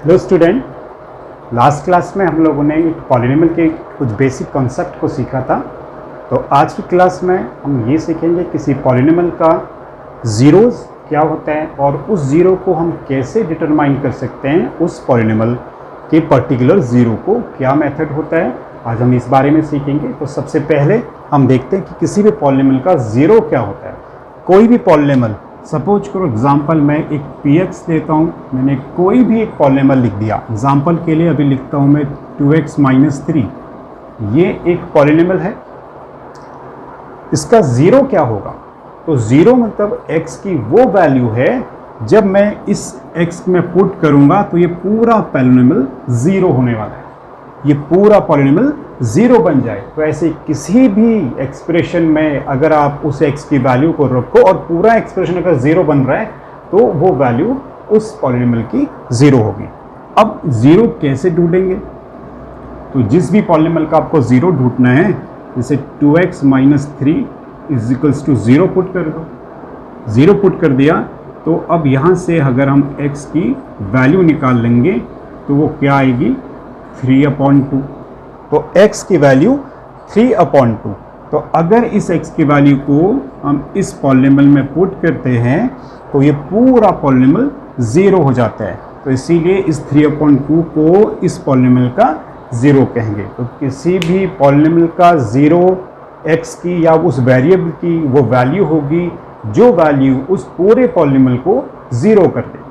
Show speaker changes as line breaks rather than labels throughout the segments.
Hello student, last class में हम लोगों ने पॉलिनोमियल के कुछ बेसिक कॉन्सेप्ट को सीखा था। तो आज की क्लास में हम ये सीखेंगे किसी पॉलिनोमियल का ज़ीरोज़ क्या होता है और उस ज़ीरो को हम कैसे डिटरमाइन कर सकते हैं, उस पॉलिनोमियल के पर्टिकुलर ज़ीरो को क्या मेथड होता है, आज हम इस बारे में सीखेंगे। तो सबसे पहले हम देखते हैं कि किसी भी पॉलिनोमियल का ज़ीरो क्या होता है। कोई भी पॉलिनोमियल, सपोज करो एग्जाम्पल मैं एक px लेता हूँ, मैंने कोई भी एक पॉलिनोमियल लिख दिया। एग्जाम्पल के लिए अभी लिखता हूँ मैं 2x - 3, ये एक पॉलिनोमियल है। इसका ज़ीरो क्या होगा? तो ज़ीरो मतलब x की वो वैल्यू है जब मैं इस x में पुट करूँगा तो ये पूरा पॉलिनोमियल ज़ीरो होने वाला है, ये पूरा पॉलिनोमियल ज़ीरो बन जाए। तो ऐसे किसी भी एक्सप्रेशन में अगर आप उस x की वैल्यू को रखो और पूरा एक्सप्रेशन अगर ज़ीरो बन रहा है तो वो वैल्यू उस पॉलिनोमियल की ज़ीरो होगी। अब ज़ीरो कैसे ढूंढेंगे? तो जिस भी पॉलिनोमियल का आपको ज़ीरो ढूंढना है, जैसे 2x - 3 = 0 पुट कर दो। ज़ीरो पुट कर दिया तो अब यहाँ से अगर हम x की वैल्यू निकाल लेंगे तो वो क्या आएगी? 3/2। तो x की वैल्यू 3/2। तो अगर इस x की वैल्यू को हम इस पॉलिनोमियल में पुट करते हैं तो ये पूरा पॉलिनोमियल ज़ीरो हो जाता है। तो इसीलिए इस 3/2 को इस पॉलिनोमियल का ज़ीरो कहेंगे। तो किसी भी पॉलिनोमियल का ज़ीरो x की या उस वेरिएबल की वो वैल्यू होगी जो वैल्यू उस पूरे पॉलिनोमियल को ज़ीरो कर देगी।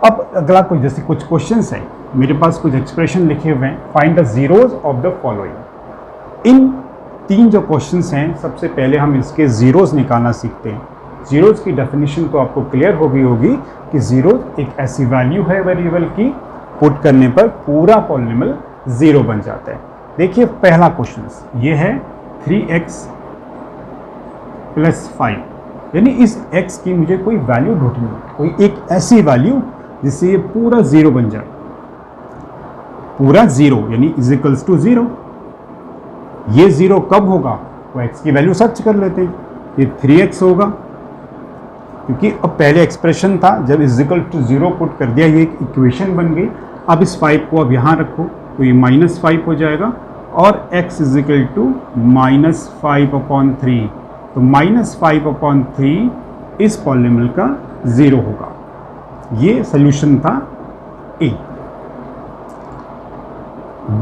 अब अगला कुछ जैसे कुछ क्वेश्चंस हैं, मेरे पास कुछ एक्सप्रेशन लिखे हुए हैं। Find the zeros of the following. इन तीन जो क्वेश्चंस हैं, सबसे पहले हम इसके ज़ीरोज़ निकालना सीखते हैं। ज़ीरोज़ की डेफिनेशन तो आपको क्लियर होगी कि ज़ीरो एक ऐसी वैल्यू है वेरिएबल की, पुट करने पर पूरा पॉलिनोमियल ज़ीरो बन जाता है। देखिए पहला क्वेश्चन ये है 3x + 5, यानी इस x की मुझे कोई वैल्यू ढूंढनी है, कोई एक ऐसी वैल्यू जिससे ये पूरा ज़ीरो बन जाए। पूरा ज़ीरो यानी = 0। ये ज़ीरो कब होगा? तो x की वैल्यू सर्च कर लेते हैं, ये 3x होगा, क्योंकि अब पहले एक्सप्रेशन था जब = 0 पुट कर दिया, ये एक इक्वेशन बन गई। अब इस 5 को अब यहाँ रखो तो ये -5 हो जाएगा और x = -5/3। तो -5/3 इस पॉलिनोमियल का ज़ीरो होगा। ये सॉल्यूशन था A।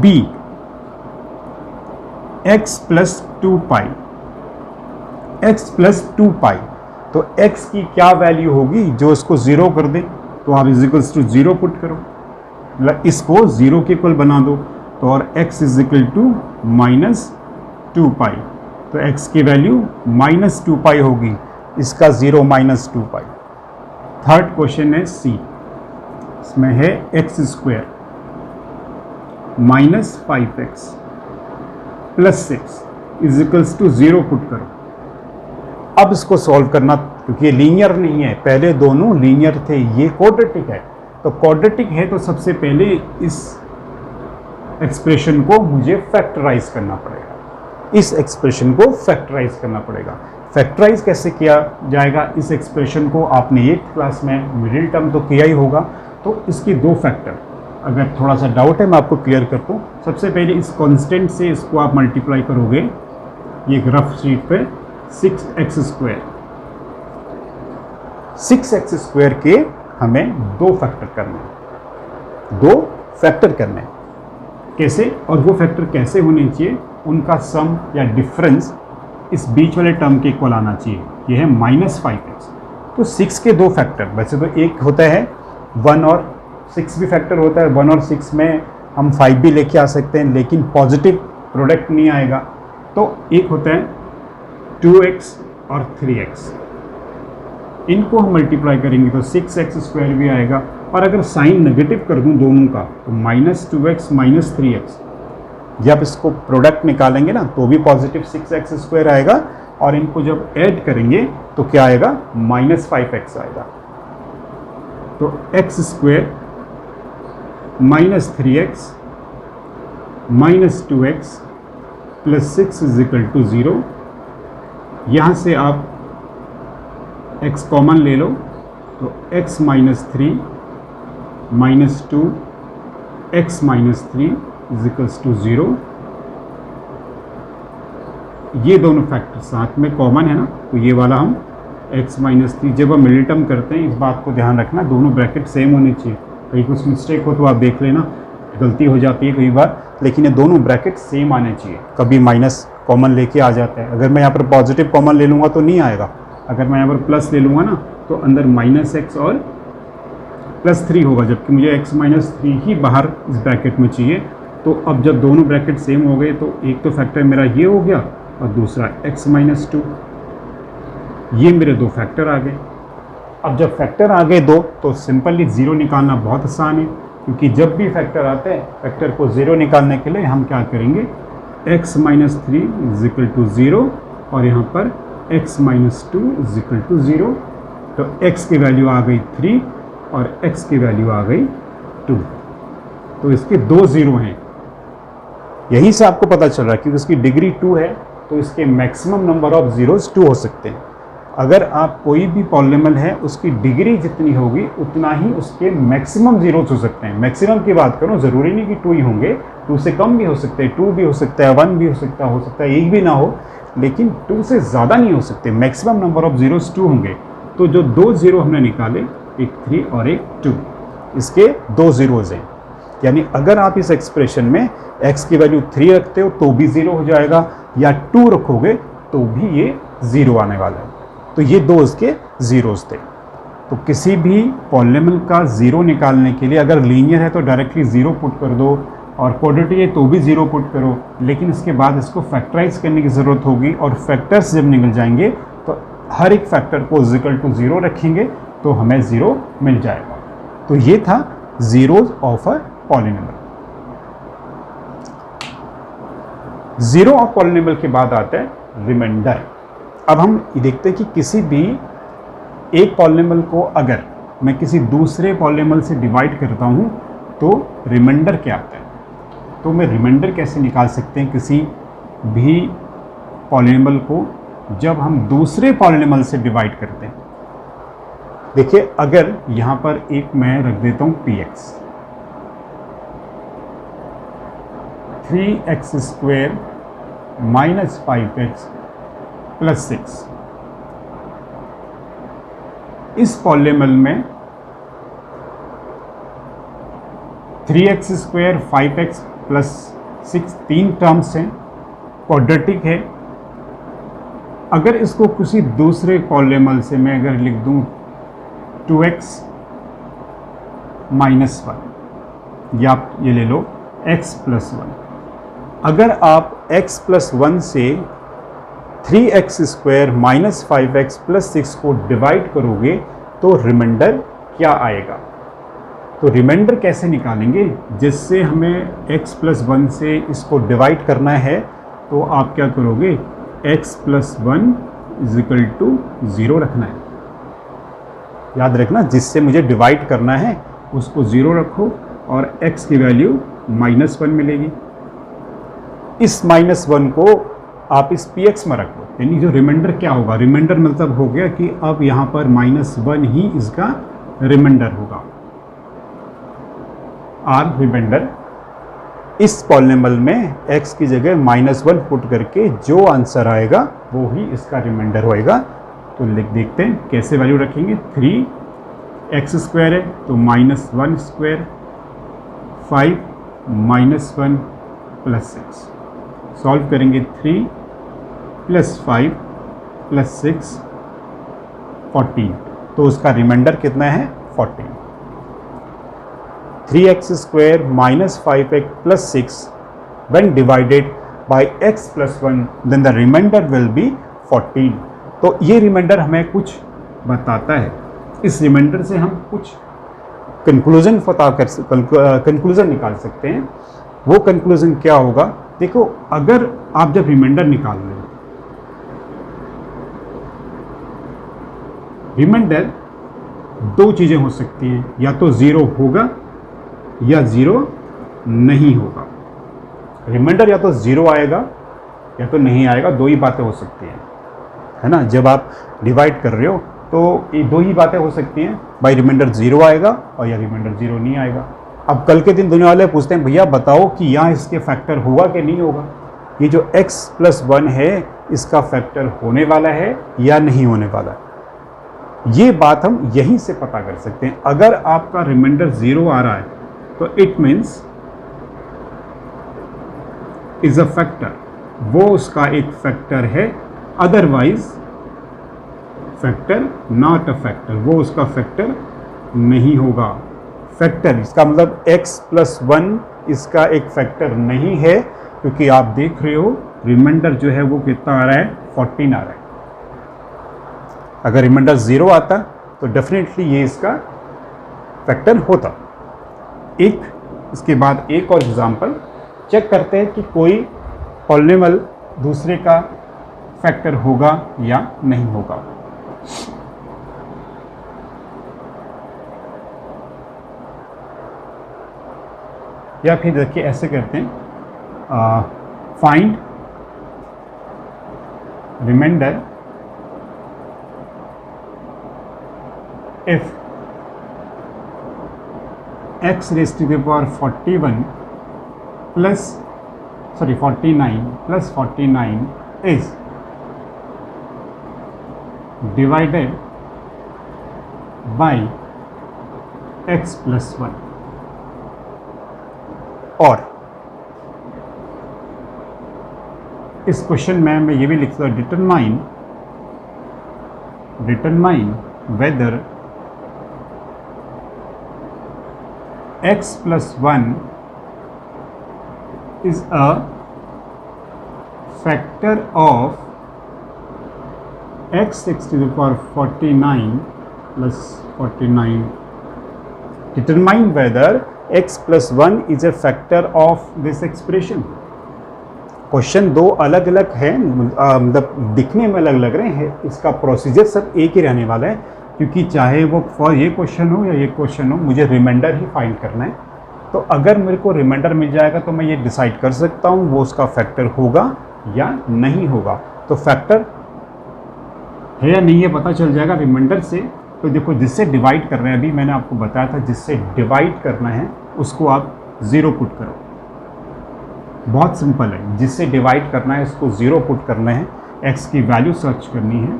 B, x + 2π। x + 2π, तो x की क्या वैल्यू होगी जो इसको ज़ीरो कर दे? तो आप = 0 पुट करो, मतलब इसको ज़ीरो के इक्वल बना दो। तो और x = -2π, तो x की वैल्यू -2π होगी, इसका ज़ीरो -2π। थर्ड क्वेश्चन है C, इसमें है x² - 5x + 6 = 0 पुट करो। अब इसको सॉल्व करना, क्योंकि ये लीनियर नहीं है, पहले दोनों लीनियर थे, ये क्वाड्रेटिक है। तो क्वाड्रेटिक है तो सबसे पहले इस एक्सप्रेशन को मुझे फैक्टराइज करना पड़ेगा, इस एक्सप्रेशन को फैक्टराइज करना पड़ेगा। फैक्टराइज कैसे किया जाएगा इस एक्सप्रेशन को? आपने 8th क्लास में मिडिल टर्म तो किया ही होगा। तो इसके दो फैक्टर, अगर थोड़ा सा डाउट है मैं आपको क्लियर करता हूँ। सबसे पहले इस कांस्टेंट से इसको आप मल्टीप्लाई करोगे, ये एक रफ शीट पे 6x²। 6x² के हमें दो फैक्टर करने हैं, दो फैक्टर करने हैं। कैसे? और वो फैक्टर कैसे होने चाहिए? उनका सम या डिफरेंस इस बीच वाले टर्म के इक्वल आना चाहिए। ये है -5x। तो 6 के दो फैक्टर, वैसे तो एक होता है 1 और 6 भी फैक्टर होता है। 1 और 6 में हम 5 भी लेके आ सकते हैं, लेकिन पॉजिटिव प्रोडक्ट नहीं आएगा। तो एक होता है 2x और 3x, इनको हम मल्टीप्लाई करेंगे तो 6x² भी आएगा। और अगर साइन नेगेटिव कर दूं दोनों का तो -2x - 3x, जब इसको प्रोडक्ट निकालेंगे ना तो भी पॉजिटिव 6x² आएगा, और इनको जब ऐड करेंगे तो क्या आएगा? -5x आएगा। तो x² - 3x - 2x + 6 = 0। यहाँ से आप x कॉमन ले लो तो x minus 3 minus 2 x minus 3 is equals to 0। ये दोनों फैक्टर साथ में कॉमन है ना, तो ये वाला हम x माइनस 3 जब हम मिडिल करते हैं, इस बात को ध्यान रखना दोनों ब्रैकेट सेम होने चाहिए। कहीं कुछ मिस्टेक हो तो आप देख लेना, गलती हो जाती है कई बार, लेकिन ये दोनों ब्रैकेट सेम आने चाहिए। कभी माइनस कॉमन लेके आ जाता है, अगर मैं यहाँ पर पॉजिटिव कॉमन ले लूँगा तो नहीं आएगा, अगर मैं यहाँ पर प्लस ले लूँगा ना तो अंदर माइनस एक्स और प्लस 3 होगा, जबकि मुझे x माइनस 3 ही बाहर इस ब्रैकेट में चाहिए। तो अब जब दोनों ब्रैकेट सेम हो गए तो एक तो फैक्टर मेरा ये हो गया और दूसरा x माइनस 2, ये मेरे दो फैक्टर आ गए। अब जब फैक्टर आ गए दो तो सिंपली ज़ीरो निकालना बहुत आसान है, क्योंकि जब भी फैक्टर आते हैं फैक्टर को ज़ीरो निकालने के लिए हम क्या करेंगे, x minus 3 is equal to 0 और यहाँ पर x minus 2 is equal to 0। तो x की वैल्यू आ गई 3 और x की वैल्यू आ गई 2। तो इसके दो ज़ीरो हैं, यहीं से आपको पता चल रहा है क्योंकि इसकी डिग्री 2 है तो इसके मैक्सिमम नंबर ऑफ ज़ीरोज़ 2 हो सकते हैं। अगर आप कोई भी पॉलिनॉमियल है उसकी डिग्री जितनी होगी उतना ही उसके मैक्सिमम ज़ीरोज़ हो सकते हैं। मैक्सिमम की बात करूँ, ज़रूरी नहीं कि 2 ही होंगे, 2 से कम भी हो सकते हैं, 2 भी हो सकता है, 1 भी हो सकता है, एक भी ना हो, लेकिन 2 से ज़्यादा नहीं हो सकते। मैक्सिमम नंबर ऑफ ज़ीरोज़ 2 होंगे। तो जो दो ज़ीरो हमने निकाले, एक 3 और एक 2, इसके दो ज़ीरोज़ हैं। यानी अगर आप इस एक्सप्रेशन में x की वैल्यू 3 रखते हो तो भी 0 हो जाएगा, या 2 रखोगे तो भी ये 0 आने वाला है। तो ये दो इसके ज़ीरोज़ थे। तो किसी भी पॉलिनॉमियल का ज़ीरो निकालने के लिए अगर लीनियर है तो डायरेक्टली 0 पुट कर दो, और क्वाड्रेटिक है तो भी 0 पुट करो, लेकिन इसके बाद इसको फैक्टराइज करने की ज़रूरत होगी, और फैक्टर्स जब निकल जाएंगे तो हर एक फैक्टर को इक्वल टू 0 रखेंगे तो हमें 0 मिल जाएगा। तो ये था zeros of a polynomial. Zero of polynomial के बाद आता है रिमाइंडर। अब हम देखते हैं कि किसी भी एक पॉलिनॉमियल को अगर मैं किसी दूसरे पॉलिनॉमियल से डिवाइड करता हूं तो रिमाइंडर क्या आता है। तो मैं रिमाइंडर कैसे निकाल सकते हैं किसी भी पॉलिनॉमियल को जब हम दूसरे पॉलिनॉमियल से डिवाइड करते हैं। देखिए, अगर यहाँ पर एक मैं रख देता हूँ px, 3x square minus 5x plus 6, इस पॉलिनॉमियल में 3x स्क्वेयर 5x प्लस 6 तीन टर्म्स हैं, क्वाड्रेटिक है। अगर इसको किसी दूसरे पॉलिनॉमियल से मैं अगर लिख दूं 2x माइनस 1, या आप ये ले लो x प्लस 1, अगर आप x प्लस 1 से 3x square minus 5x plus 6 को डिवाइड करोगे तो रिमाइंडर क्या आएगा। तो रिमाइंडर कैसे निकालेंगे, जिससे हमें x प्लस 1 से इसको डिवाइड करना है तो आप क्या करोगे, x plus 1 is equal to 0 रखना है। याद रखना, जिससे मुझे डिवाइड करना है उसको 0 रखो और x की वैल्यू माइनस 1 मिलेगी। इस माइनस 1 को आप इस px में रखो, यानी जो रिमाइंडर क्या होगा, रिमाइंडर मतलब हो गया कि अब यहाँ पर माइनस 1 ही इसका रिमाइंडर होगा। आर रिमाइंडर, इस पॉलिनॉमियल में x की जगह माइनस 1 पुट करके जो आंसर आएगा वो ही इसका रिमाइंडर होएगा। तो लिख देखते हैं कैसे वैल्यू रखेंगे। 3x स्क्वायर है तो minus 1 square, 5 minus 1 plus 6, solve करेंगे 3 प्लस 5 प्लस 6 14, तो उसका रिमाइंडर कितना है 14। 3x square minus 5x plus 6 when divided by x plus 1 then the remainder will be 14। तो ये रिमाइंडर हमें कुछ बताता है, इस रिमाइंडर से हम कुछ कंक्लूजन निकाल सकते हैं। वो कंक्लूजन क्या होगा, देखो अगर आप जब रिमाइंडर निकाल रहे हो, रिमाइंडर दो चीज़ें हो सकती हैं, या तो 0 होगा या 0 नहीं होगा। रिमाइंडर या तो 0 आएगा या तो नहीं आएगा, दो ही बातें हो सकती हैं, है ना। जब आप डिवाइड कर रहे हो तो ये दो ही बातें हो सकती हैं, भाई रिमाइंडर 0 आएगा और या रिमाइंडर 0 नहीं आएगा। अब कल के दिन दुनिया वाले पूछते हैं भैया बताओ कि यहाँ इसके फैक्टर होगा कि नहीं होगा, ये जो x + 1 है इसका फैक्टर होने वाला है या नहीं होने वाला है। ये बात हम यहीं से पता कर सकते हैं। अगर आपका रिमाइंडर 0 आ रहा है तो it means is a factor, वो उसका एक फैक्टर है, otherwise factor not a factor, वो उसका फैक्टर नहीं होगा। फैक्टर इसका मतलब x + 1 इसका एक फैक्टर नहीं है, क्योंकि आप देख रहे हो रिमाइंडर जो है वो कितना आ रहा है, 14 आ रहा है। अगर रिमाइंडर 0 आता तो डेफिनेटली ये इसका फैक्टर होता। इसके बाद एक और एग्जांपल चेक करते हैं कि कोई पॉलिनोमियल दूसरे का फैक्टर होगा या नहीं होगा। या फिर देखिए ऐसे करते हैं, find remainder if x raised to the power 49 plus 49 is divided by x + 1। और इस क्वेश्चन में मैं ये भी लिख सकता हूँ, determine whether x + 1 is a factor of x raised to the power 49 plus 49. Determine whether x + 1 is a factor of this expression. Question दो अलग अलग हैं, मतलब दिखने में अलग लग रहे हैं, इसका प्रोसीजर सब एक ही रहने वाला है, क्योंकि चाहे वो फॉर ये क्वेश्चन हो या ये क्वेश्चन हो, मुझे रिमाइंडर ही फाइंड करना है। तो अगर मेरे को रिमाइंडर मिल जाएगा तो मैं ये डिसाइड कर सकता हूँ वो उसका फैक्टर होगा या नहीं होगा। तो फैक्टर है या नहीं है पता चल जाएगा रिमाइंडर से। तो देखो जिससे डिवाइड कर रहे हैं, अभी मैंने आपको बताया था जिससे डिवाइड करना है उसको आप 0 पुट करो। बहुत सिंपल है, जिससे डिवाइड करना है उसको 0 पुट करना है, x की वैल्यू सर्च करनी है,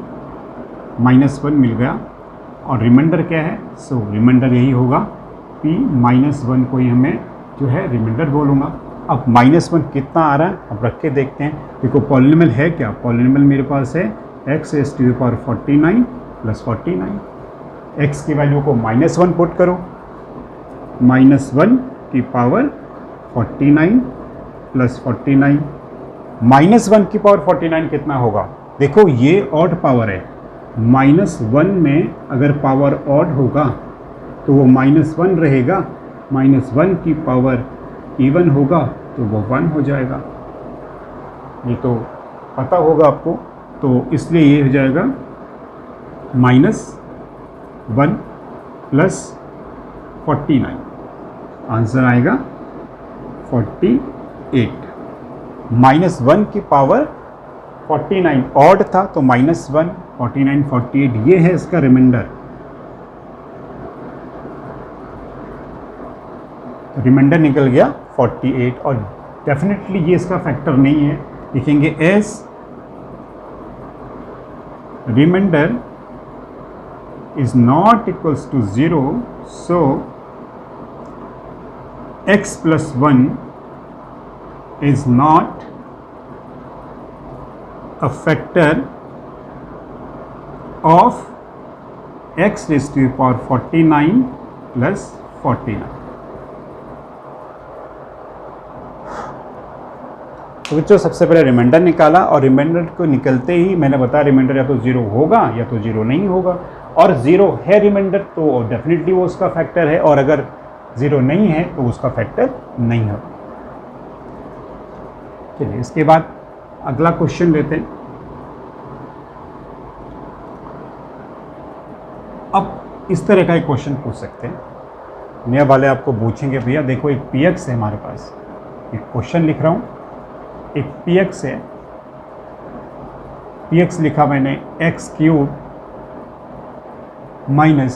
-1 मिल गया और रिमाइंडर क्या है, सो रिमाइंडर यही होगा p -1 को ही हमें जो है रिमाइंडर बोलूँगा। अब -1 कितना आ रहा है अब रख के देखते हैं। देखो पॉलिनोमियल है क्या, पॉलिनोमियल मेरे पास है x raised to the power 49 + 49। x की वैल्यू को -1 पुट करो, -1 की पावर 49 + 49, -1 की पावर 49 कितना होगा, देखो ये ऑड पावर है, -1 में अगर पावर ऑड होगा तो वो -1 रहेगा, -1 की पावर इवन होगा तो वो 1 हो जाएगा। ये तो पता होगा आपको, तो इसलिए ये हो जाएगा -1 + 49, आंसर आएगा 48। -1 की पावर 49 ऑड था तो -1 49 48, ये है इसका रिमाइंडर। रिमाइंडर निकल गया 48 और डेफिनेटली ये इसका फैक्टर नहीं है। लिखेंगे as remainder is not equals to 0, so x + 1 is not a factor of x raised to the power 49 + 49। तो बच्चों सबसे पहले रिमाइंडर निकाला और रिमाइंडर को निकलते ही मैंने बताया रिमाइंडर या तो 0 होगा या तो 0 नहीं होगा, और 0 है रिमाइंडर तो डेफिनेटली वो उसका फैक्टर है, और अगर 0 नहीं है तो उसका फैक्टर नहीं है। चलिए इसके बाद अगला क्वेश्चन लेते हैं। अब इस तरह का एक क्वेश्चन पूछ सकते हैं, नया वाले आपको पूछेंगे भैया देखो एक px है हमारे पास, एक क्वेश्चन लिख रहा हूँ, एक px है, px लिखा मैंने x³ minus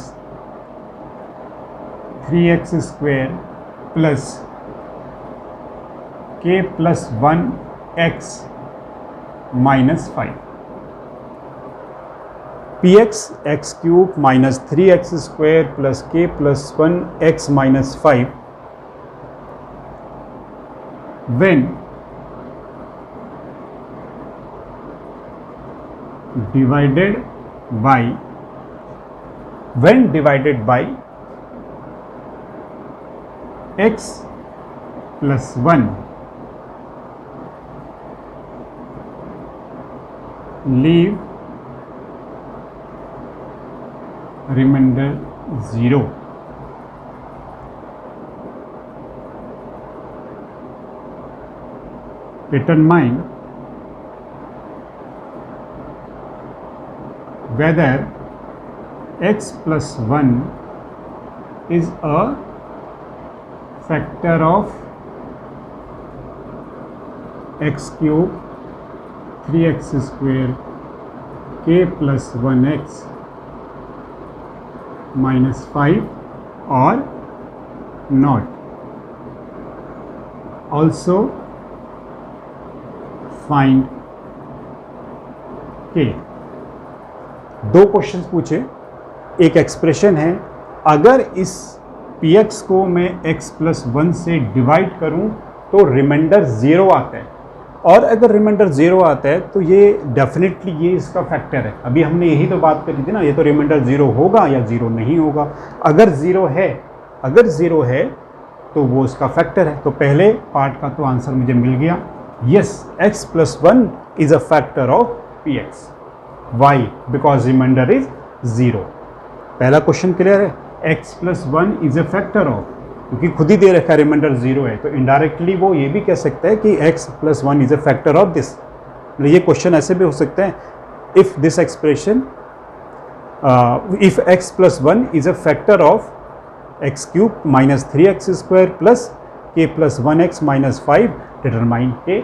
3x² plus k plus 1x minus 5 px x³ minus 3x² plus k plus 1x minus 5 when divided by x plus 1 leave remainder 0. Determine whether x plus 1 is a factor of x³ 3x² k plus 1x minus 5 or not. Also find k. दो question पूछे, एक expression है, अगर इस px को मैं x plus 1 से divide करूं तो रिमाइंडर 0 आता है, और अगर रिमाइंडर 0 आता है तो ये डेफिनेटली ये इसका फैक्टर है। अभी हमने यही तो बात करी थी ना, ये तो रिमाइंडर 0 होगा या 0 नहीं होगा। अगर 0 है तो वो इसका फैक्टर है। तो पहले पार्ट का तो आंसर मुझे मिल गया, yes x plus 1 is a factor of px. Why? Because remainder is 0. पहला क्वेश्चन क्लियर है, x plus 1 is a factor of, क्योंकि खुद ही दे रखा है रिमाइंडर 0 है, तो इनडायरेक्टली वो ये भी कह सकता है कि x plus 1 is a factor of this. ये क्वेश्चन ऐसे भी हो सकते हैं, if this expression if x plus 1 is a factor of x³ minus 3x² plus k plus 1x minus 5 determine k।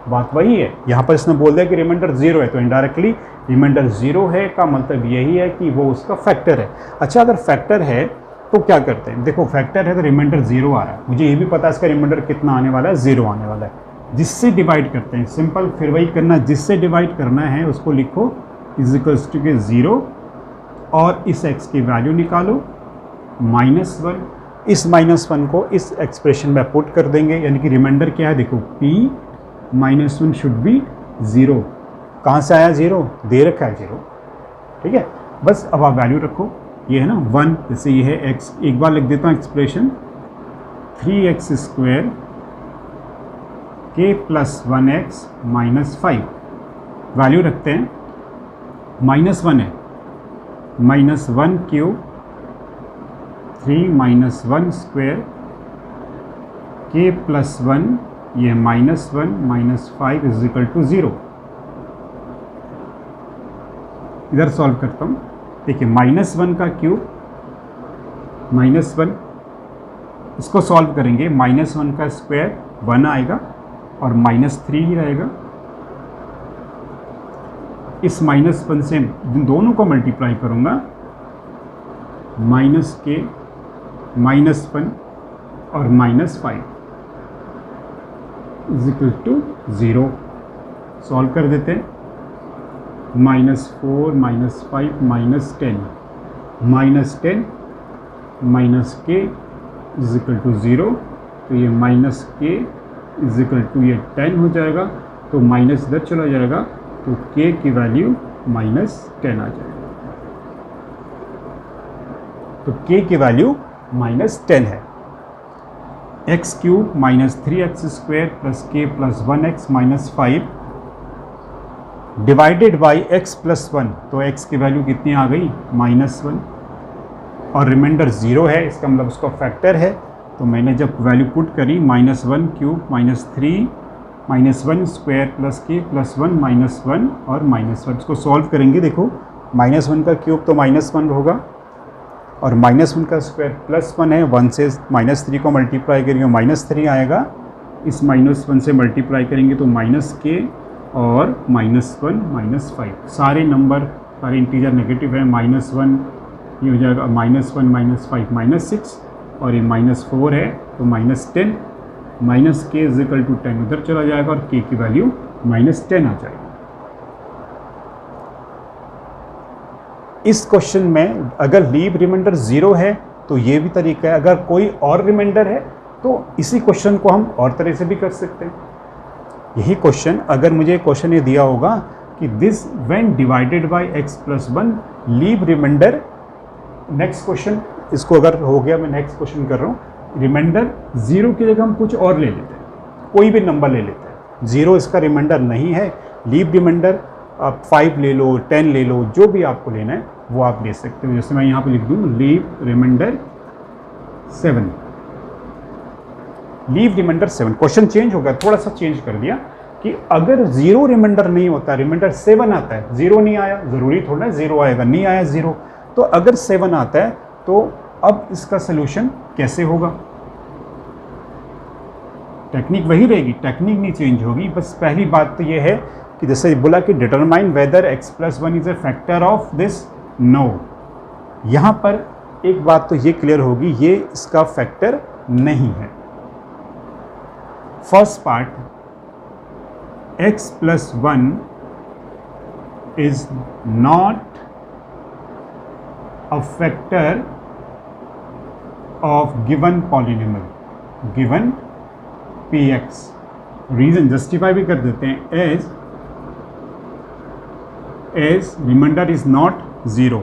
बात वही है, यहाँ पर इसने बोल दिया कि रिमाइंडर 0 है, तो इनडायरेक्टली रिमाइंडर 0 है का मतलब यही है कि वो उसका फैक्टर है। अच्छा, अगर फैक्टर है तो क्या करते हैं, देखो फैक्टर है तो रिमाइंडर 0 आ रहा है, मुझे ये भी पता है इसका रिमाइंडर कितना आने वाला है, 0 आने वाला है। जिससे डिवाइड करते हैं, सिंपल फिर वही करना, जिससे डिवाइड करना है उसको लिखो इज इक्वल्स टू के 0 और इस x की वैल्यू निकालो -1। इस -1 को इस एक्सप्रेशन में पुट कर देंगे, यानी कि रिमाइंडर क्या है, देखो p -1 शुड बी 0। कहाँ से आया 0, दे रखा है 0, ठीक है। बस अब आप वैल्यू रखो, ये है ना 1, जैसे ये है x, एक बार लिख देता हूँ expression 3x² k plus 1x minus 5, value रखते हैं -1 है, -1³ 3 माइनस 1² k प्लस 1, ये -1 माइनस 5 इज इक्वल टू 0। इधर सॉल्व करता हूँ, देखिए -1 का क्यूब -1, इसको सॉल्व करेंगे, -1 का स्क्वायर 1 आएगा और -3 ही रहेगा। इस -1 से दोनों को मल्टीप्लाई करूँगा, -k -1 और -5 इज इक्वल टू 0। सॉल्व कर देते हैं, -4 -5 -10 -k इज इक्वल टू 0, तो ये -k इज इक्वल टू ये 10 हो जाएगा, तो माइनस इधर चला जाएगा, तो k की वैल्यू -10 आ जाएगा, तो k की वैल्यू -10 है। x³ minus 3x² plus k plus 1x minus 5 divided by x plus 1, तो x की वैल्यू कितनी आ गई, -1, और रिमाइंडर 0 है, इसका मतलब उसका फैक्टर है। तो मैंने जब वैल्यू पुट करी -1³ माइनस 3 -1² प्लस k प्लस 1 -1 और -1, इसको सॉल्व करेंगे। देखो -1 का क्यूब तो -1 होगा और -1 का स्क्वायर +1 है, 1 से -3 को मल्टीप्लाई करेंगे -3 आएगा, इस -1 से मल्टीप्लाई करेंगे तो -k और -1 -5, सारे नंबर सारे इंटीजर नेगेटिव है, -1 ये हो जाएगा -1 -5 -6, और ये -4 है तो -10, माइनस के इज इक्वल टू 10 उधर चला जाएगा और के की वैल्यू -10 आ जाएगी। इस क्वेश्चन में अगर लीव रिमाइंडर 0 है तो ये भी तरीका है, अगर कोई और रिमाइंडर है तो इसी क्वेश्चन को हम और तरह से भी कर सकते हैं। यही क्वेश्चन अगर मुझे क्वेश्चन ये दिया होगा कि this when divided by x + 1 leave remainder, next question इसको अगर हो गया, मैं नेक्स्ट क्वेश्चन कर रहा हूँ, रिमाइंडर 0 की जगह हम कुछ और ले लेते हैं, कोई भी नंबर ले लेते हैं। 0 इसका रिमाइंडर नहीं है, लीव रिमाइंडर आप 5 ले लो, 10 ले लो, जो भी आपको लेना है वो आप ले सकते हो। जैसे मैं यहाँ पे लिख दूँ leave remainder 7, leave remainder 7। Question change हो गया, थोड़ा सा चेंज कर दिया कि अगर 0 रिमाइंडर नहीं होता, रिमाइंडर 7 आता है, 0 नहीं आया, ज़रूरी थोड़ा 0 आएगा, नहीं आया 0, तो अगर 7 आता है तो अब इसका सोल्यूशन कैसे होगा। टेक्निक वही रहेगी, टेक्निक नहीं चेंज होगी। बस पहली बात तो ये है कि जैसे बोला कि determine whether x + 1 is a factor of this, no, यहाँ पर एक बात तो ये क्लियर होगी, ये इसका फैक्टर नहीं है। First part, x + 1 is not a factor of given polynomial, given px। Reason justify भी कर देते हैं, as remainder is not 0,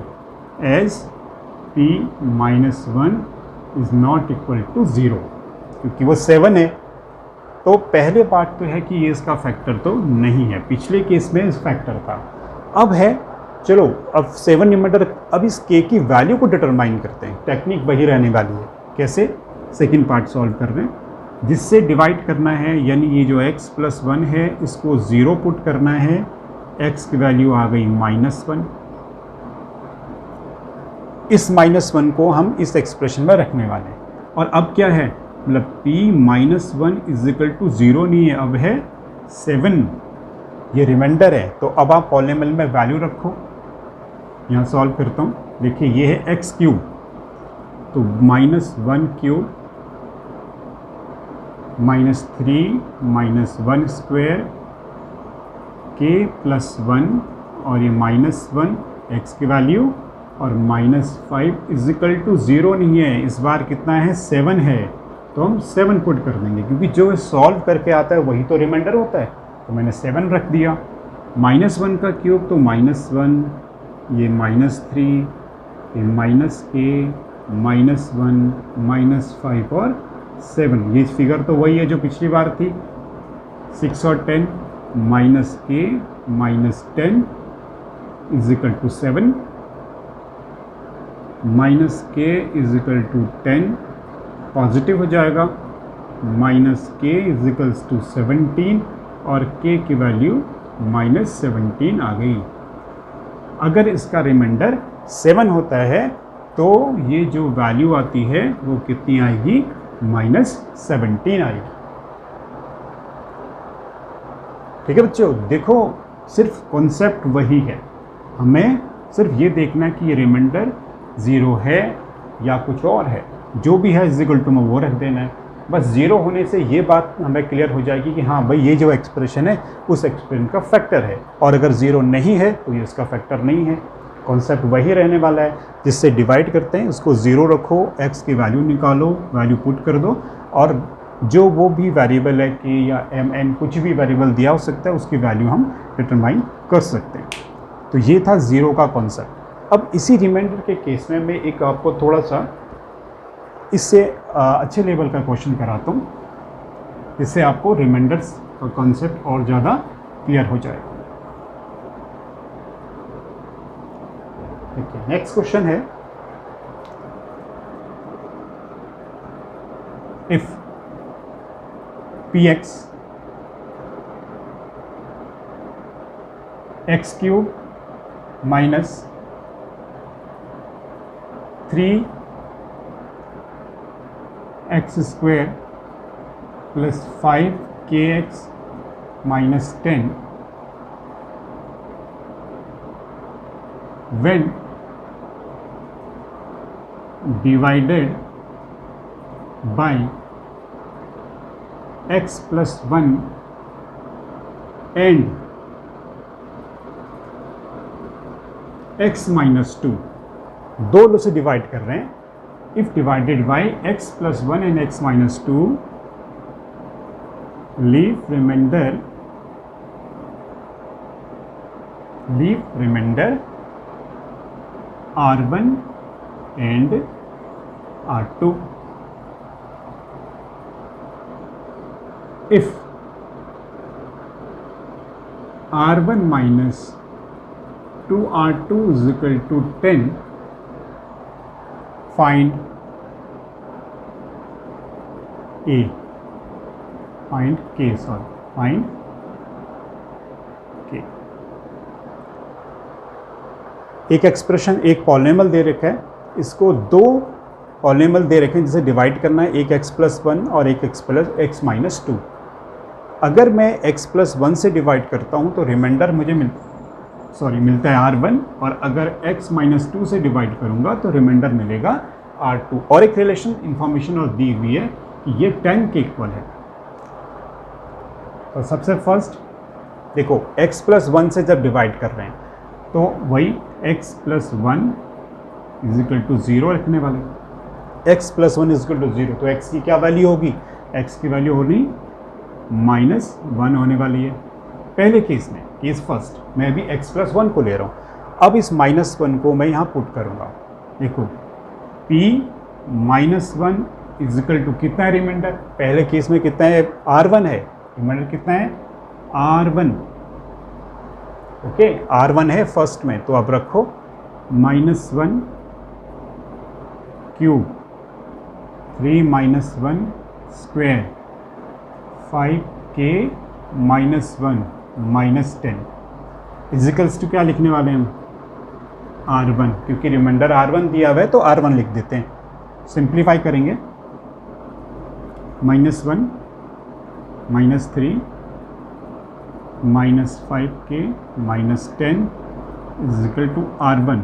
as p - 1 is not equal to 0, क्योंकि वो 7 है। तो पहले पार्ट तो है कि ये इसका फैक्टर तो नहीं है, पिछले केस में इस फैक्टर था। अब है, चलो अब 7 रिमाइंडर, अब इस k की वैल्यू को डिटरमाइन करते हैं। टेक्निक वही रहने वाली है, कैसे, सेकंड पार्ट सॉल्व कर रहे हैं, जिससे डिवाइड करना है, यानी ये जो x + 1 है इसको 0 पुट करना है, x की वैल्यू आ गई -1, इस -1 को हम इस एक्सप्रेशन में रखने वाले हैं। और अब क्या है, मतलब p - 1 इज इक्वल टू 0 नहीं है, अब है 7, ये रिमाइंडर है। तो अब आप पॉलीनोमियल में वैल्यू रखो, यहाँ सॉल्व करता हूँ, देखिए ये है x3, तो -1³ -3 -1² k + 1, और ये -1 x की वैल्यू, और -5 इज इक्वल टू 0 नहीं है, इस बार कितना है 7 है, तो हम 7 पुट कर देंगे, क्योंकि जो सॉल्व करके आता है वही तो रिमाइंडर होता है, तो मैंने 7 रख दिया। -1 का क्यूब तो -1, ये -3, ये -k, -1 -5 और 7, ये फिगर तो वही है जो पिछली बार थी, 6 और 10, -k -10 is equal to 7, -k is equal to 10, positive हो जाएगा, -k इज इक्वल्स टू 17, और k की वैल्यू -17 आ गई। अगर इसका रिमाइंडर 7 होता है तो ये जो वैल्यू आती है वो कितनी आएगी, -17 आएगी। ठीक है बच्चों, देखो सिर्फ कॉन्सेप्ट वही है, हमें सिर्फ ये देखना है कि ये रिमाइंडर 0 है या कुछ और है, जो भी है इज इक्वल टू में वो रख देना है। बस 0 होने से ये बात हमें क्लियर हो जाएगी कि हाँ भाई ये जो एक्सप्रेशन है उस एक्सप्रेशन का फैक्टर है, और अगर 0 नहीं है तो ये इसका फैक्टर नहीं है। कॉन्सेप्ट वही रहने वाला है, जिससे डिवाइड करते हैं उसको 0 रखो, x की वैल्यू निकालो, वैल्यू पुट कर दो, और जो वो भी वेरिएबल है कि या mn कुछ भी वेरिएबल दिया हो सकता है उसकी वैल्यू हम डिटरमाइन कर सकते हैं। तो ये था 0 का कॉन्सेप्ट। अब इसी रिमाइंडर के केस में मैं एक आपको थोड़ा सा इससे अच्छे लेवल का क्वेश्चन कराता हूँ, जिससे आपको रिमाइंडर्स का कॉन्सेप्ट और ज़्यादा क्लियर हो जाएगा। देखिए नेक्स्ट क्वेश्चन है, if px x³ minus 3x² plus 5kx minus 10 when divided by x plus 1 and x minus 2, दो लो से डिवाइड कर रहे हैं. If divided by x plus 1 and x minus 2, leave remainder R1 and R2. If R1 minus 2R2 is equal to 10, find A. Find K. Find K. एक expression, एक polynomial दे रखा है, इसको दो पॉलिनोमियल दे रखे हैं जिसे डिवाइड करना है, एक x प्लस 1 और एक x माइनस 2. अगर मैं x प्लस 1 से डिवाइड करता हूं तो रिमाइंडर मुझे मिलता है R1, और अगर x माइनस 2 से डिवाइड करूंगा तो रिमाइंडर मिलेगा R2. और एक रिलेशन इंफॉर्मेशन और दी हुई है कि ये 10 के इक्वल है. तो सबसे फर्स्ट देखो, x प्लस 1 से जब डिवाइड कर रहे हैं तो वही x plus 1 is equal to 0 रखने वाले. x plus 1 is equal to 0, तो x की क्या वैल्यू होगी? x की वैल्यू होनी -1 होने वाली है. पहले केस में, केस फर्स्ट, मैं अभी x प्लस 1 को ले रहा हूँ. अब इस -1 को मैं यहाँ पुट करूँगा. देखो p -1 इज इक्वल टू कितना है रिमाइंडर? पहले केस में कितना है? R1 है. रिमाइंडर कितना है? R1. ओके, R1 है फर्स्ट में, तो अब रखो -1 cube 3 - 1 square 5k -1 -10 equals to क्या लिखने वाले हैं हम? R1, क्योंकि रिमाइंडर R1 दिया हुआ है तो R1 लिख देते हैं. सिंप्लीफाई करेंगे, -1 -3 -5k -10 is equal to R1.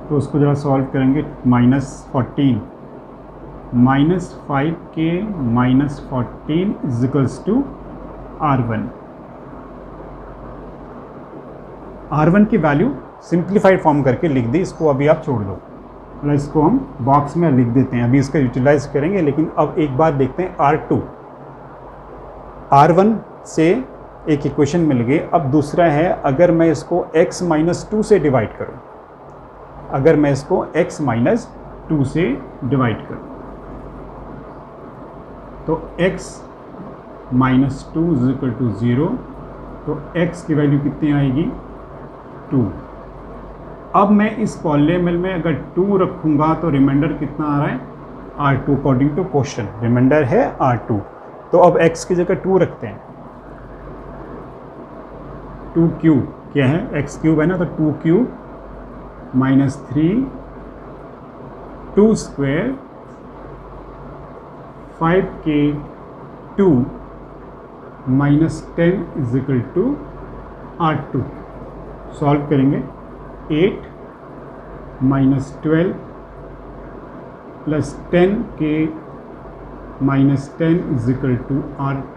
तो उसको जरा सॉल्व करेंगे, -14 -5k -14 is equals to R1. R1 की वैल्यू सिंप्लीफाइड फॉर्म करके लिख दी. इसको अभी आप छोड़ दो, मतलब इसको हम बॉक्स में लिख देते हैं, अभी इसका यूटिलाइज करेंगे. लेकिन अब एक बात देखते हैं, R2, R1 से एक इक्वेशन मिल गई. अब दूसरा है, अगर मैं इसको x माइनस 2 से डिवाइड करूं, अगर मैं इसको x माइनस 2 से डिवाइड करूं तो x minus 2 is equal to 0. तो x की वैल्यू कितनी आएगी? 2. अब मैं इस पॉलिनोमियल में अगर 2 रखूंगा तो रिमाइंडर कितना आ रहा है? R2 according to question. Reminder है R2. तो अब x की जगह 2 रखते हैं. 2 क्यूब क्या है? x क्यूब है ना, तो 2 cube -3 2 square 5k 2 -10 is equal to R2. Solve करेंगे, 8 -12 plus 10k -10 is equal to R2.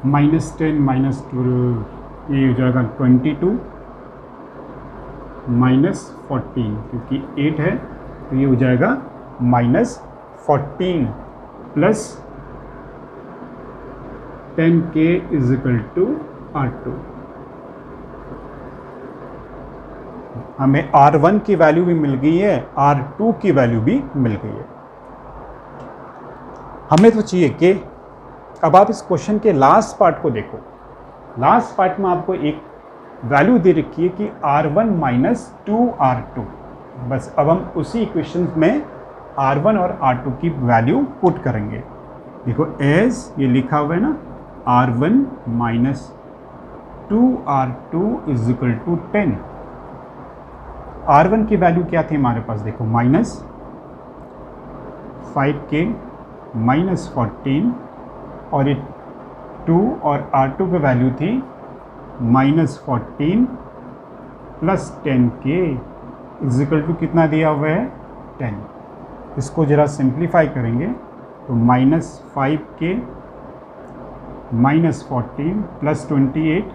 -10 -2 ये हो जाएगा 22 -14, क्योंकि 8 है तो ये हो जाएगा -14 plus 10k is equal to R2. हमें R1 की वैल्यू भी मिल गई है, R2 की वैल्यू भी मिल गई है. हमें तो चाहिए कि अब आप इस क्वेश्चन के लास्ट पार्ट को देखो. लास्ट पार्ट में आपको एक वैल्यू दे रखी है कि R1 माइनस 2R2. बस अब हम उसी इक्वेशन में R1 और R2 की वैल्यू पुट करेंगे. देखो एज ये लिखा हुआ है ना, R1 minus 2R2 is equal to 10. R1 की वैल्यू क्या थी हमारे पास? देखो -5k -14 और ये 2 और R2 की वैल्यू थी -14 plus 10k is equal to कितना दिया हुआ है 10। इसको ज़रा सिंप्लीफाई करेंगे तो -5k -14 plus 28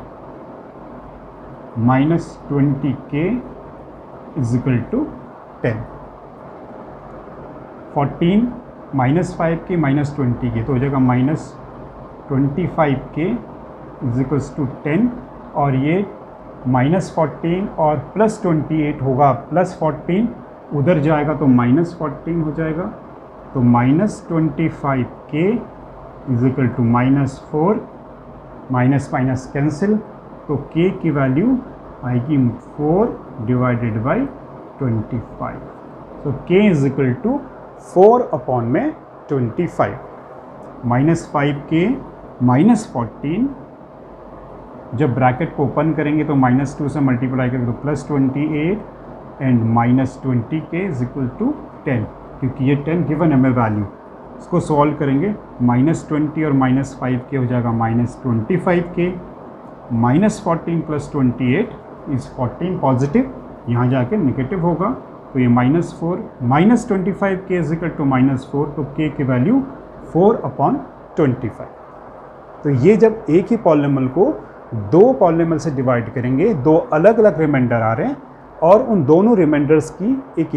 -20k is equal to 10। 14 -5k -20k तो हो जाएगा -25k इज इक्वल्स टू 10, और ये -14 और +28 होगा +14, उधर जाएगा तो -14 हो जाएगा, तो -25k is equal to -4, minus minus cancel, तो k की वैल्यू आएगी 4 डिवाइडेड बाई 25। तो k is equal to 4/25। -5k -14, जब ब्रैकेट को ओपन करेंगे तो -2 से मल्टीप्लाई करेंगे तो +28 and -20k is equal to 10, क्योंकि ये 10 गिवन है हमें वैल्यू। इसको सॉल्व करेंगे, -20 और -5k हो जाएगा -25k, -14 + 28 इज़ 14 पॉजिटिव, यहाँ जाके नेगेटिव होगा, तो ये -4 -25k इज इक्वल टू -4, तो k की वैल्यू 4/25। तो ये जब एक ही पॉलिनॉमियल को दो पॉलिनॉमियल से डिवाइड करेंगे, दो अलग अलग रिमाइंडर आ रहे हैं और उन दोनों रिमाइंडर्स की एक